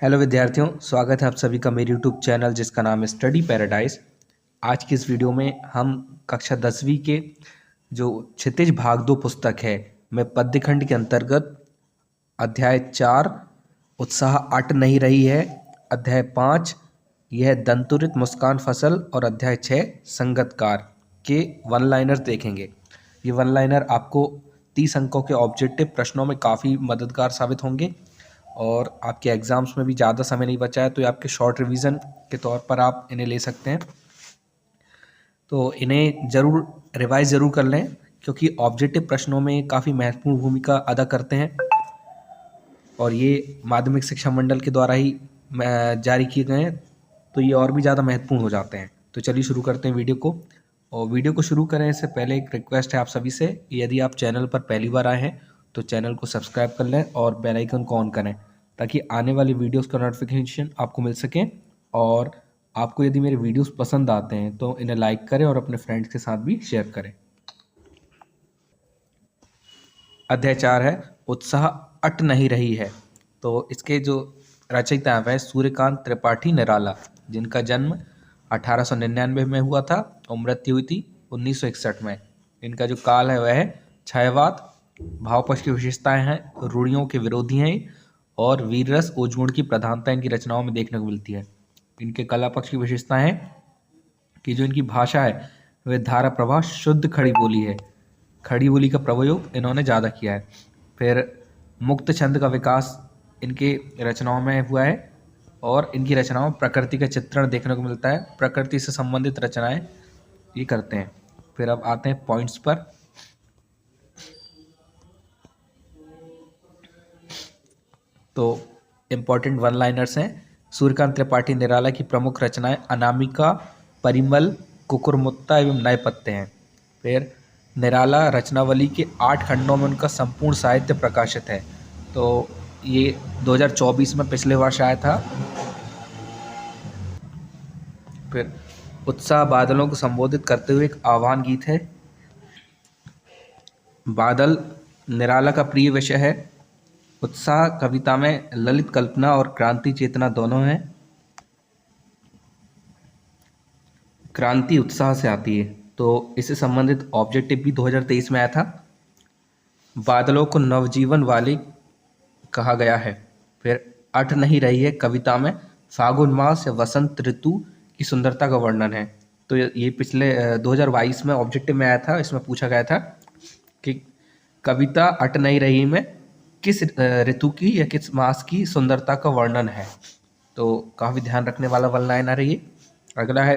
Hello विद्यार्थियों, स्वागत है आप सभी का मेरे यूट्यूब चैनल जिसका नाम है स्टडी पैराडाइज। आज की इस वीडियो में हम कक्षा 10वीं के जो क्षितिज भाग 2 पुस्तक है में पद्यखंड के अंतर्गत अध्याय 4 उत्साह अट नहीं रही है, अध्याय 5 यह दंतुरित मुस्कान फसल और अध्याय 6 संगतकार के वन लाइनर देखेंगे। ये वन लाइनर आपको 30 अंकों के ऑब्जेक्टिव प्रश्नों में काफ़ी मददगार साबित होंगे और आपके एग्ज़ाम्स में भी ज़्यादा समय नहीं बचा है, तो ये आपके शॉर्ट रिवीजन के तौर पर आप इन्हें ले सकते हैं। तो इन्हें ज़रूर रिवाइज ज़रूर कर लें क्योंकि ऑब्जेक्टिव प्रश्नों में काफ़ी महत्वपूर्ण भूमिका अदा करते हैं और ये माध्यमिक शिक्षा मंडल के द्वारा ही जारी किए गए हैं, तो ये और भी ज़्यादा महत्वपूर्ण हो जाते हैं। तो चलिए शुरू करते हैं वीडियो को। और वीडियो को शुरू करें इससे पहले एक रिक्वेस्ट है आप सभी से, यदि आप चैनल पर पहली बार आए हैं तो चैनल को सब्सक्राइब कर लें और बेल आइकन को ऑन करें ताकि आने वाली वीडियोस का नोटिफिकेशन आपको मिल सके। और आपको यदि मेरे वीडियोस पसंद आते हैं तो इन्हें लाइक करें और अपने फ्रेंड्स के साथ भी शेयर करें। अध्याय 4 है उत्साह अट नहीं रही है। तो इसके जो रचयिता हैं वह सूर्यकांत त्रिपाठी निराला, जिनका जन्म 1899 में हुआ था और मृत्यु हुई थी 1961 में। इनका जो काल है वह है छायावाद। भावपक्ष की विशेषताएं हैं रूढ़ियों के विरोधी हैं और वीर रस ओजगुण की प्रधानता इनकी रचनाओं में देखने को मिलती है। इनके कला पक्ष की विशेषताएं हैं कि जो इनकी भाषा है वह धारा प्रवाह शुद्ध खड़ी बोली है। खड़ी बोली का प्रयोग इन्होंने ज़्यादा किया है। फिर मुक्त छंद का विकास इनके रचनाओं में हुआ है और इनकी रचनाओं में प्रकृति का चित्रण देखने को मिलता है। प्रकृति से संबंधित रचनाएं ये करते हैं। फिर अब आते हैं पॉइंट्स पर। तो इम्पोर्टेंट वन लाइनर्स हैं। सूर्यकांत त्रिपाठी निराला की प्रमुख रचनाएं अनामिका, परिमल, कुकुरमुत्ता एवं नए पत्ते हैं। फिर निराला रचनावली के 8 खंडों में उनका संपूर्ण साहित्य प्रकाशित है। तो ये 2024 में पिछले वर्ष आया था। फिर उत्साह बादलों को संबोधित करते हुए एक आह्वान गीत है। बादल निराला का प्रिय विषय है। उत्साह कविता में ललित कल्पना और क्रांति चेतना दोनों हैं। क्रांति उत्साह से आती है, तो इससे संबंधित ऑब्जेक्टिव भी 2023 में आया था। बादलों को नवजीवन वाले कहा गया है। फिर अट नहीं रही है कविता में फागुन मास या वसंत ऋतु की सुंदरता का वर्णन है। तो ये पिछले 2022 में ऑब्जेक्टिव में आया था। इसमें पूछा गया था कि कविता अट नहीं रही में किस ऋतु की या किस मास की सुंदरता का वर्णन है। तो काफ़ी ध्यान रखने वाला वन लाइन आ रही है। अगला है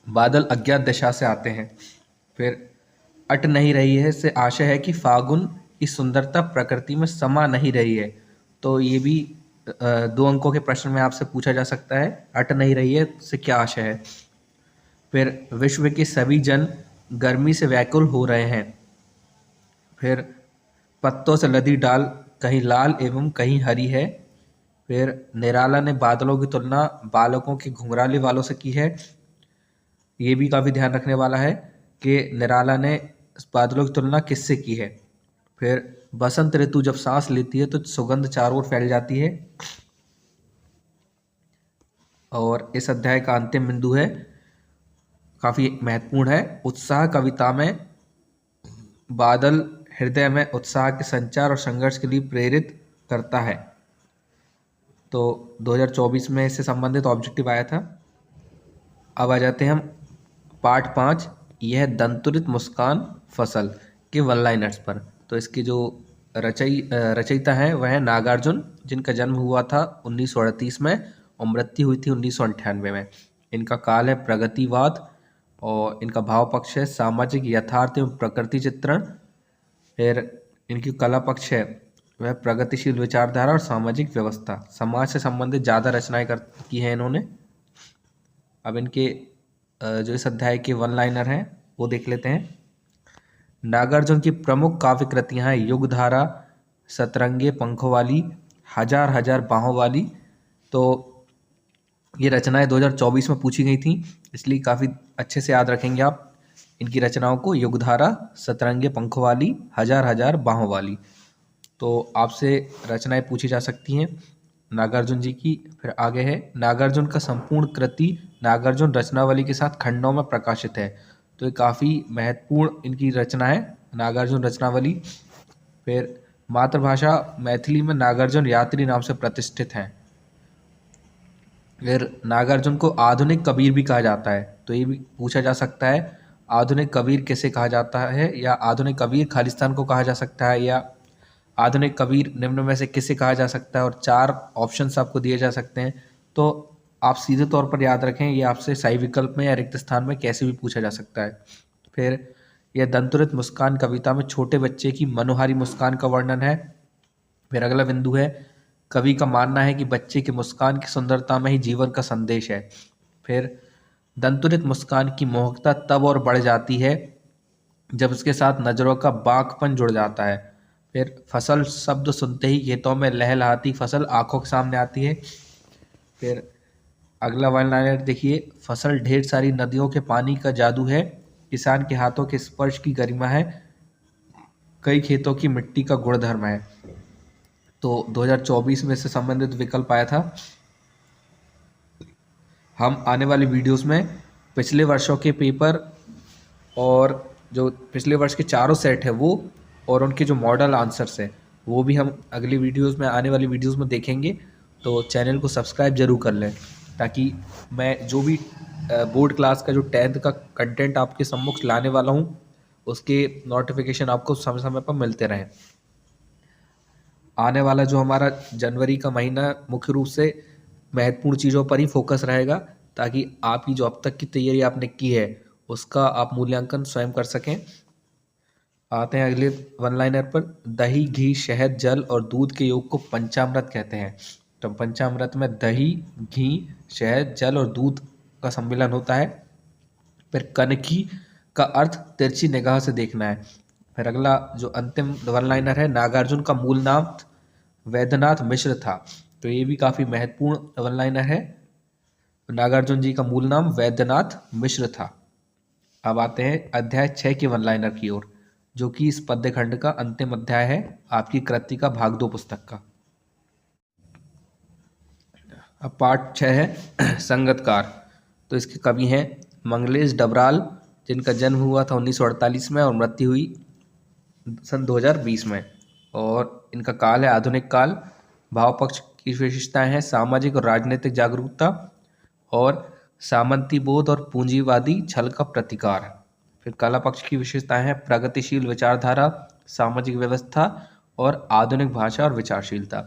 बादल अज्ञात दिशा से आते हैं। फिर अट नहीं रही है से आशय है कि फागुन की सुंदरता प्रकृति में समा नहीं रही है। तो ये भी 2 अंकों के प्रश्न में आपसे पूछा जा सकता है, अट नहीं रही है से क्या आशय है। फिर विश्व के सभी जन गर्मी से व्याकुल हो रहे हैं। फिर पत्तों से लदी डाल कहीं लाल एवं कहीं हरी है। फिर निराला ने बादलों की तुलना बालकों के घुंघराले वालों से की है। ये भी काफ़ी ध्यान रखने वाला है कि निराला ने बादलों की तुलना किससे की है। फिर बसंत ऋतु जब सांस लेती है तो सुगंध चारों ओर फैल जाती है। और इस अध्याय का अंतिम बिंदु है, काफ़ी महत्वपूर्ण है, उत्साह कविता में बादल हृदय में उत्साह के संचार और संघर्ष के लिए प्रेरित करता है। तो 2024 में इससे संबंधित ऑब्जेक्टिव आया था। अब आ जाते हैं हम पार्ट 5 यह दंतुरित मुस्कान फसल के वन लाइनर्स पर। तो इसके जो रचयिता हैं वह है नागार्जुन, जिनका जन्म हुआ था 1938 में और मृत्यु हुई थी 1998 में। इनका काल है प्रगतिवाद और इनका भाव पक्ष है सामाजिक यथार्थ एवं प्रकृति चित्रण। फिर इनकी कला पक्ष है वह प्रगतिशील विचारधारा और सामाजिक व्यवस्था। समाज से संबंधित ज़्यादा रचनाएं की हैं इन्होंने। अब इनके जो इस अध्याय के वन लाइनर हैं वो देख लेते हैं। नागार्जुन की प्रमुख काव्य कृतियाँ हैं युगधारा, सतरंगे पंखों वाली, हजार हजार बाहों वाली। तो ये रचनाएं 2024 में पूछी गई थी, इसलिए काफ़ी अच्छे से याद रखेंगे आप इनकी रचनाओं को, युगधारा, सतरंगे पंखों वाली, हजार हजार बाहों वाली। तो आपसे रचनाएं पूछी जा सकती हैं। नागार्जुन जी की। फिर आगे है नागार्जुन का संपूर्ण कृति नागार्जुन रचनावली के साथ खंडों में प्रकाशित है। तो ये काफ़ी महत्वपूर्ण इनकी रचना है नागार्जुन रचनावली। फिर मातृभाषा मैथिली में नागार्जुन यात्री नाम से प्रतिष्ठित हैं। फिर नागार्जुन को आधुनिक कबीर भी कहा जाता है। तो ये भी पूछा जा सकता है आधुनिक कबीर किसे कहा जाता है, या आधुनिक कबीर खालिस्तान को कहा जा सकता है, या आधुनिक कबीर निम्न में से किसे कहा जा सकता है। और 4 ऑप्शंस आपको दिए जा सकते हैं। तो आप सीधे तौर पर याद रखें, ये आपसे सही विकल्प में या रिक्त स्थान में कैसे भी पूछा जा सकता है। फिर यह दंतुरित मुस्कान कविता में छोटे बच्चे की मनोहारी मुस्कान का वर्णन है। फिर अगला बिंदु है कवि का मानना है कि बच्चे की मुस्कान की सुंदरता में ही जीवन का संदेश है। फिर दंतुरित मुस्कान की मोहकता तब और बढ़ जाती है जब उसके साथ नजरों का बांकपन जुड़ जाता है। फिर फसल शब्द सुनते ही खेतों में लहलहाती फसल आंखों के सामने आती है। फिर अगला वन लाइनर देखिए, फसल ढेर सारी नदियों के पानी का जादू है, किसान के हाथों के स्पर्श की गरिमा है, कई खेतों की मिट्टी का गुणधर्म है। तो 2024 में से संबंधित विकल्प आया था। हम आने वाली वीडियोस में पिछले वर्षों के पेपर और जो पिछले वर्ष के चारों सेट है वो और उनके जो मॉडल आंसर्स है वो भी हम अगली वीडियोस में आने वाली वीडियोस में देखेंगे। तो चैनल को सब्सक्राइब जरूर कर लें ताकि मैं जो भी बोर्ड क्लास का जो 10th का कंटेंट आपके सम्मुख लाने वाला हूँ उसके नोटिफिकेशन आपको समय समय पर मिलते रहें। आने वाला जो हमारा जनवरी का महीना मुख्य रूप से महत्वपूर्ण चीज़ों पर ही फोकस रहेगा ताकि आपकी जो अब तक की तैयारी आपने की है उसका आप मूल्यांकन स्वयं कर सकें। आते हैं अगले वन लाइनर पर, दही घी शहद जल और दूध के योग को पंचामृत कहते हैं। तो पंचामृत में दही घी शहद जल और दूध का सम्मिलन होता है। फिर कनकी का अर्थ तिरछी निगाह से देखना है। फिर अगला जो अंतिम वन लाइनर है, नागार्जुन का मूल नाम वैद्यनाथ मिश्र था। तो ये भी काफ़ी महत्वपूर्ण वन लाइनर है, नागार्जुन जी का मूल नाम वैद्यनाथ मिश्र था। अब आते हैं अध्याय 6 के वन लाइनर की ओर, जो कि इस पद्य खंड का अंतिम अध्याय है आपकी कृति का भाग 2 पुस्तक का। अब पार्ट 6 है संगतकार। तो इसके कवि हैं मंगलेश डबराल, जिनका जन्म हुआ था 1948 में और मृत्यु हुई सन 2020 में। और इनका काल है आधुनिक काल। भाव पक्ष की विशेषताएं हैं सामाजिक और राजनीतिक जागरूकता और सामंती बोध और पूंजीवादी छल का प्रतिकार। फिर कला पक्ष की विशेषताएं हैं प्रगतिशील विचारधारा, सामाजिक व्यवस्था और आधुनिक भाषा और विचारशीलता।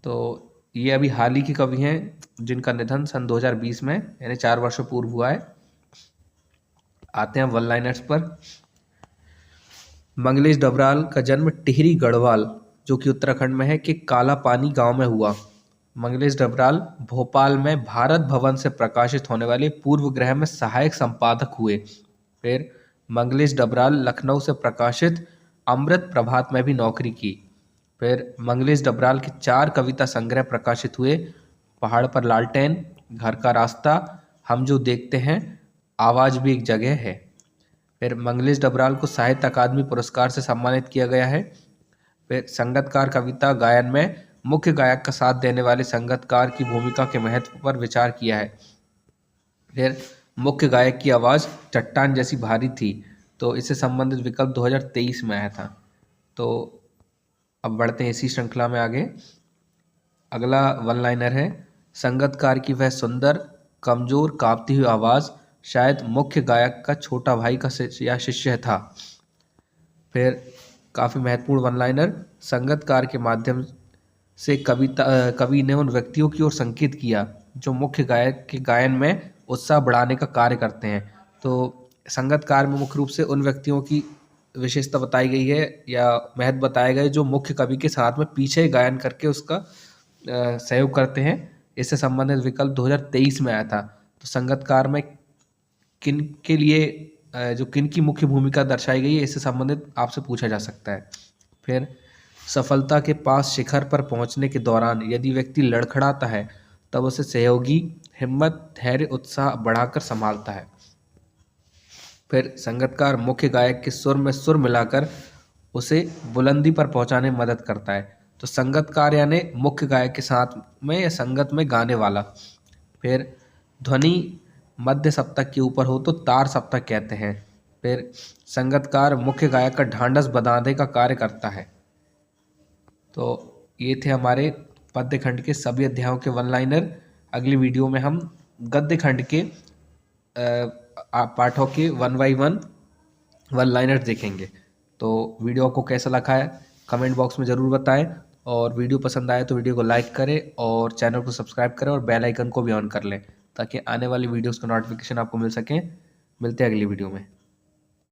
तो ये अभी हाल ही के कवि हैं जिनका निधन सन 2020 में यानी 4 वर्षों पूर्व हुआ है। आते हैं वन लाइनर्स पर। मंगलेश डबराल का जन्म टिहरी गढ़वाल, जो कि उत्तराखंड में है, के काला पानी गांव में हुआ। मंगलेश डबराल भोपाल में भारत भवन से प्रकाशित होने वाले पूर्व ग्रह में सहायक संपादक हुए। फिर मंगलेश डबराल लखनऊ से प्रकाशित अमृत प्रभात में भी नौकरी की। फिर मंगलेश डबराल के 4 कविता संग्रह प्रकाशित हुए, पहाड़ पर लालटेन, घर का रास्ता, हम जो देखते हैं, आवाज़ भी एक जगह है। फिर मंगलेश डबराल को साहित्य अकादमी पुरस्कार से सम्मानित किया गया है। फिर संगतकार कविता गायन में मुख्य गायक का साथ देने वाले संगतकार की भूमिका के महत्व पर विचार किया है। फिर मुख्य गायक की आवाज़ चट्टान जैसी भारी थी। तो इससे संबंधित विकल्प 2023 में आया था। तो अब बढ़ते हैं इसी श्रृंखला में आगे। अगला वन लाइनर है, संगतकार की वह सुंदर कमजोर कांपती हुई आवाज़ शायद मुख्य गायक का छोटा भाई का या शिष्य था। फिर काफ़ी महत्वपूर्ण वन लाइनर, संगतकार के माध्यम से कवि ने उन व्यक्तियों की ओर संकेत किया जो मुख्य गायक के गायन में उत्साह बढ़ाने का कार्य करते हैं। तो संगतकार में मुख्य रूप से उन व्यक्तियों की विशेषता बताई गई है या महत्व बताए गए जो मुख्य कवि के साथ में पीछे गायन करके उसका सहयोग करते हैं। इससे संबंधित विकल्प 2023 में आया था। तो संगतकार में किन के लिए जो किन की मुख्य भूमिका दर्शाई गई है इससे संबंधित आपसे पूछा जा सकता है। फिर सफलता के पास शिखर पर पहुंचने के दौरान यदि व्यक्ति लड़खड़ाता है तब उसे सहयोगी हिम्मत धैर्य उत्साह बढ़ाकर संभालता है। फिर संगतकार मुख्य गायक के सुर में सुर मिलाकर उसे बुलंदी पर पहुंचाने में मदद करता है। तो संगतकार यानी मुख्य गायक के साथ में या संगत में गाने वाला। फिर ध्वनि मध्य सप्तक के ऊपर हो तो तार सप्तक कहते हैं। फिर संगतकार मुख्य गायक का ढांढस बंधाने का कार्य करता है। तो ये थे हमारे पद्य खंड के सभी अध्यायों के वन लाइनर। अगली वीडियो में हम गद्य खंड के पाठों के वन बाई वन लाइनर्स देखेंगे। तो वीडियो को कैसा लगा है कमेंट बॉक्स में ज़रूर बताएं, और वीडियो पसंद आए तो वीडियो को लाइक करें और चैनल को सब्सक्राइब करें और बेल आइकन को भी ऑन कर लें ताकि आने वाली वीडियोस का नोटिफिकेशन आपको मिल सकें। मिलते हैं अगली वीडियो में।